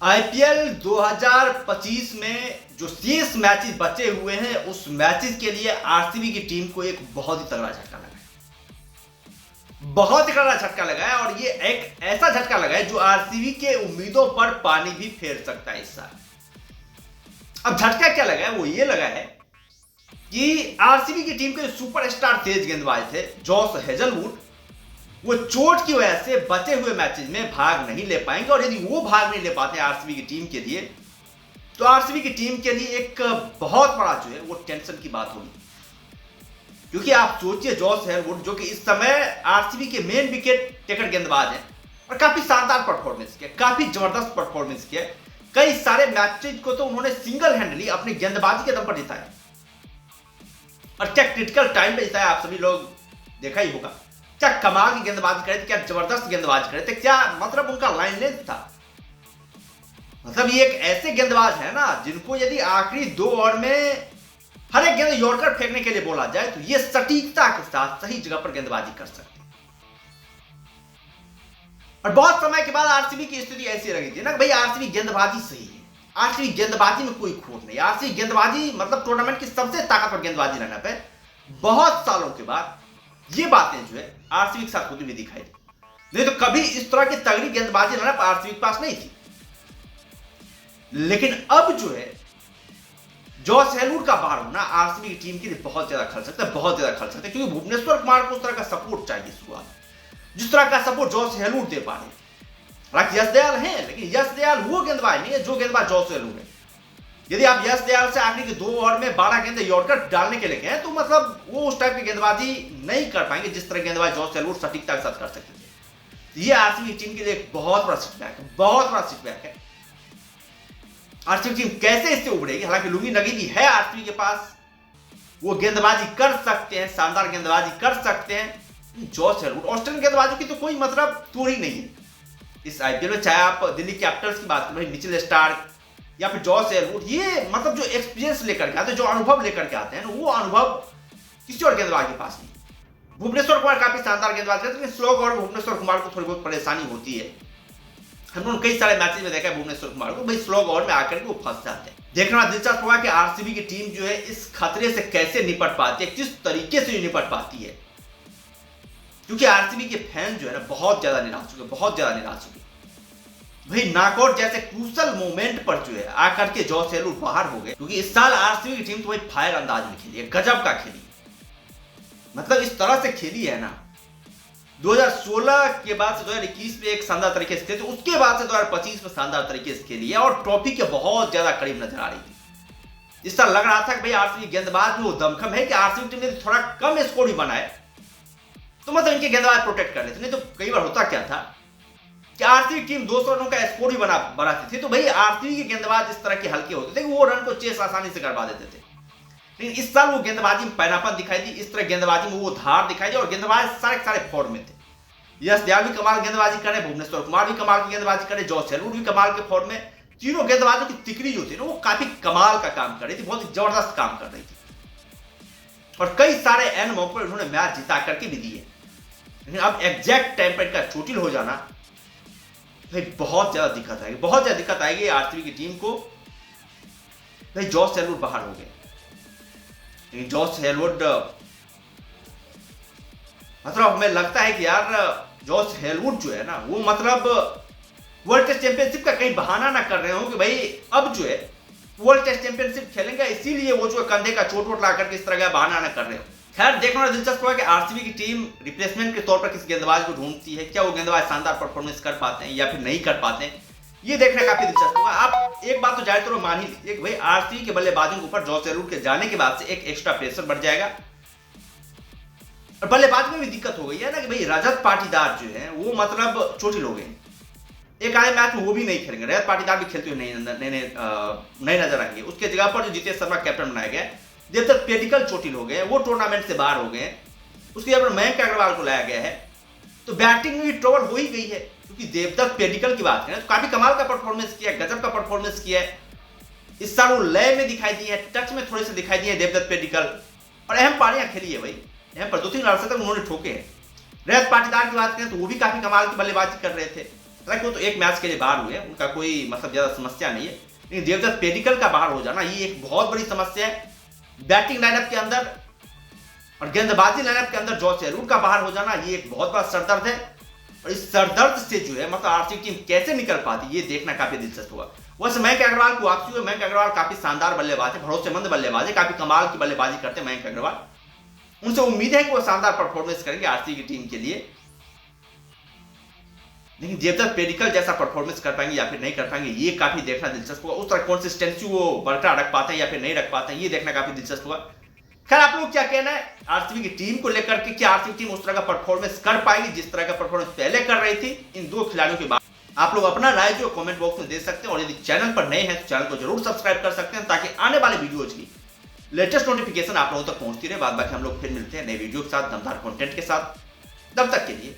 IPL 2025 में जो शेष मैचेस बचे हुए हैं उस मैचेस के लिए आरसीबी की टीम को एक बहुत ही तगड़ा झटका लगा है। बहुत ही तगड़ा झटका लगा है और ये एक ऐसा झटका लगा है जो आरसीबी के उम्मीदों पर पानी भी फेर सकता है इस साल। अब झटका क्या लगा है, वो ये लगा है कि आरसीबी की टीम के सुपरस्टार तेज गेंदबाज थे जॉस हेजलवुड, वो चोट की वजह से बचे हुए मैचेस में भाग नहीं ले पाएंगे और यदि वो भाग नहीं ले पाते आरसीबी की टीम के लिए तो आरसीबी की टीम के लिए एक बहुत बड़ा जो है वो टेंशन की बात होगी। क्योंकि आप सोचिए जॉस हेजलवुड जो कि इस समय आरसीबी के मेन विकेट टेकर गेंदबाज हैं और काफी शानदार परफॉर्मेंस किया, काफी जबरदस्त परफॉर्मेंस किया। कई सारे मैचेज को तो उन्होंने सिंगल हैंडली अपनी गेंदबाजी के दम पर जिताया और क्या क्रिटिकल टाइम पे जिताया। आप सभी लोग देखा ही होगा क्या कमाल की गेंदबाजी करे थे, क्या जबरदस्त गेंदबाजी करे थे, क्या मतलब उनका लाइन लेंथ था। मतलब ये एक ऐसे गेंदबाज है ना जिनको यदि आखिरी 2 ओवर में हर एक गेंद यॉर्कर फेंकने के लिए बोला जाए तो ये सटीकता के साथ सही जगह पर गेंदबाजी कर सकते हैं। और बहुत समय के बाद आरसीबी की स्थिति ऐसी रही थी ना भाई आरसीबी गेंदबाजी सही है, आरसीबी गेंदबाजी में कोई खोट नहीं, आरसीबी गेंदबाजी मतलब टूर्नामेंट की सबसे ताकतवर गेंदबाजी लाइनअप है। बहुत सालों के बाद ये बातें जो है आरसीबी के साथ होती हुई दिखाई दी, नहीं तो कभी इस तरह की तगड़ी गेंदबाजी लाइनअप आरसीबी के पास नहीं थी। लेकिन अब जो है जॉस हेजलवुड का बाहर होना आरसीबी की टीम के लिए बहुत ज्यादा खर्च सकता है, बहुत ज्यादा खर्च सकता है। क्योंकि भुवनेश्वर कुमार को उस तरह का सपोर्ट चाहिए शुरुआत, जिस तरह का सपोर्ट जॉस हेजलवुड दे पा रहे हैं। हालांकि यश दयाल है लेकिन यश दयाल वो गेंदबाज नहीं है जो गेंदबाज जॉस हेजलवुड है। यदि आप यश दयाल से आखिरी के 2 ओवर में 12 गेंद यॉर्कर डालने के लिए गए तो मतलब वो उस टाइप की गेंदबाजी नहीं कर पाएंगे जिस तरह गेंदबाज जॉस हेजलवुड सटीकता के साथ कर सकते थे। ये आरसीबी टीम के लिए एक बहुत बड़ा सेटबैक है, बहुत बड़ा सेटबैक है। आरसीबी टीम कैसे इससे उभरेगी? हालांकि लुंगी नगी भी है आरसीबी के पास, वो गेंदबाजी कर सकते हैं, शानदार गेंदबाजी कर सकते हैं। जॉस हेजलवुड ऑस्ट्रेलियन गेंदबाजों की तो कोई मतलब तोड़ ही नहीं है इस आईपीएल में। चाहे आप दिल्ली कैपिटल्स की बात करें, मिचेल स्टार्क या फिर जॉस हेजलवुड, ये मतलब जो एक्सपीरियंस लेकर के आते हैं, जो अनुभव लेकर के आते हैं वो अनुभव किसी और गेंदबाज के पास नहीं। भुवनेश्वर कुमार काफी शानदार गेंदबाज है लेकिन स्लो और भुवनेश्वर कुमार को थोड़ी बहुत परेशानी होती है। हमने कई सारे मैचेस में देखा है भुवनेश्वर कुमार को भाई स्लो ओवर में आकर के वो फंस जाते हैं। देखना दिलचस्प होगा कि आरसीबी की टीम जो है इस खतरे से कैसे निपट पाती है, किस तरीके से निपट पाती है। क्योंकि आरसीबी के फैन जो है ना बहुत ज्यादा निराश हो गए, बहुत ज्यादा निराश हो गए भाई। नॉकआउट जैसे क्रूशल मोमेंट पर जो है आकर के जॉस हेजलवुड बाहर हो गए। क्योंकि इस साल आरसीबी की टीम तो भाई फायर अंदाज में खेली है, गजब का खेली, मतलब इस तरह से खेली है ना 2016 के बाद से 2021 में एक शानदार तरीके से खेली, तो उसके बाद से 2025 में शानदार तरीके से खेली है और ट्रॉफी के बहुत ज्यादा करीब नजर आ रही थी। इस तरह लग रहा था कि भाई आरसीबी गेंदबाज में वो दमखम है कि आरसीबी टीम ने थोड़ा कम स्कोर भी बनाए तो मतलब इनके गेंदबाज प्रोटेक्ट कर लेते। नहीं तो कई बार होता क्या था कि आरसीबी टीम 200 रनों का स्कोर भी बनाती थी तो भाई आरसीबी के गेंदबाज इस तरह के हल्के होते थे कि वो रन को चेस आसानी से करवा देते थे। लेकिन इस साल वो गेंदबाजी में पैनापन दिखाई दी, इस तरह गेंदबाजी में वो धार दिखाई दी और गेंदबाज सारे फॉर्म में थे। यश दयाल भी कमाल गेंदबाजी करे, भुवनेश्वर कुमार भी कमाल की गेंदबाजी करे, जॉस हेजलवुड भी कमाल के फॉर्म में। तीनों गेंदबाजों की तिकड़ी जो थी ना वो काफी कमाल का काम कर रही थी, बहुत ही जबरदस्त काम कर रही थी और कई सारे एन मौके पर उन्होंने मैच जिता करके भी दिए। लेकिन अब एग्जैक्ट टाइम पर इनका चोटिल हो जाना भाई बहुत ज्यादा दिक्कत आएगी, बहुत ज्यादा दिक्कत आएगी आरसीबी की टीम को। भाई जॉस हेजलवुड बाहर हो गए, लेकिन जॉस हेजलवुड मतलब हमें लगता है कि यार जॉस हेजलवुड जो है ना वो मतलब वर्ल्ड टेस्ट चैंपियनशिप का कहीं बहाना ना कर रहे हो कि भाई अब जो है वर्ल्ड टेस्ट चैंपियनशिप खेलेंगे इसीलिए वो जो कंधे का चोट वोट ला करके इस तरह का बहाना ना कर रहे हो। खैर देखना दिलचस्प होगा कि आरसीबी की टीम रिप्लेसमेंट के तौर पर किस गेंदबाज को ढूंढती है, क्या वो गेंदबाज शानदार परफॉर्मेंस कर पाते हैं या फिर नहीं कर पाते हैं, ये देखना काफी दिलचस्प होगा। आप एक बात तो जाहिर तौर मान ही लीजिए कि भाई आरसीबी के बल्लेबाजों के ऊपर जॉस हेजलवुड के जाने के बाद से एक एक्स्ट्रा प्रेशर बढ़ जाएगा और बल्लेबाज में भी दिक्कत हो गई है ना कि भाई रजत पाटीदार जो है वो मतलब चोटिल हो गए, एक आए मैच में वो भी नहीं खेलेंगे, रजत पाटीदार भी खेलते हुए नहीं नजर आएंगे। उसके जगह पर जो जितेश शर्मा कैप्टन बनाया गया, देवदत्त पेडिकल चोटिल हो गए, वो टूर्नामेंट से बाहर हो गए। उसके जगह पर मयंक अग्रवाल को लाया गया है तो बैटिंग में भी ट्रबल हो ही गई है। क्योंकि देवदत्त पेडिकल की बात करें तो काफी कमाल का परफॉर्मेंस किया है, गजब का परफॉर्मेंस किया है। इस साल वो लय में दिखाई दी है, टच में थोड़े से दिखाई दिए देवदत्त पेडिकल और अहम पारियां खेली है भाई, यहाँ पर 2-3 अरसे तक उन्होंने ठोके हैं। रजत पाटीदार की बात करें तो वो भी काफी कमाल की बल्लेबाजी कर रहे थे। हालांकि वो तो एक मैच के लिए बाहर हुए, उनका कोई मतलब ज्यादा समस्या नहीं है, लेकिन देवदत्त पेडिकल का बाहर हो जाना ये एक बहुत बड़ी समस्या है। बैटिंग लाइनअप के अंदर और गेंदबाजी लाइनअप के अंदर जॉस हेजलवुड का बाहर हो जाना ये एक बहुत बड़ा सरदर्द है, और इस सरदर्द से जो है मतलब आरसीबी टीम कैसे निकल पाती ये देखना काफी दिलचस्प हुआ। वैसे मयंक अग्रवाल को वापसी हुई, मयंक अग्रवाल काफी शानदार बल्लेबाज है, भरोसेमंद बल्लेबाज है, काफी कमाल की बल्लेबाजी करते हैं मयंक अग्रवाल। उनसे उम्मीद है कि वो शानदार परफॉर्मेंस करेंगे आरसीबी की टीम के लिए, लेकिन देवदत्त पेडिकल जैसा परफॉर्मेंस कर पाएंगे या फिर नहीं कर पाएंगे ये काफी देखना दिलचस्प होगा। उस तरह कंसिस्टेंसी वो बरकरार रख पाते हैं या फिर नहीं रख पाते हैं ये देखना काफी दिलचस्प होगा। खैर आप लोग क्या कहना है आरसीबी की टीम को लेकर के, क्या आरसीबी टीम उस तरह का परफॉर्मेंस कर पाएगी जिस तरह का परफॉर्मेंस पहले कर रही थी इन दो खिलाड़ियों के बाद? आप लोग अपना राय जो कमेंट बॉक्स में दे सकते हैं, और यदि चैनल पर नए हैं तो चैनल को जरूर सब्सक्राइब कर सकते हैं ताकि आने वाले वीडियोज की लेटेस्ट नोटिफिकेशन आप लोगों तक पहुंचती रहे। बाद बाकी हम लोग फिर मिलते हैं नए वीडियो के साथ, दमदार कंटेंट के साथ। तब तक के लिए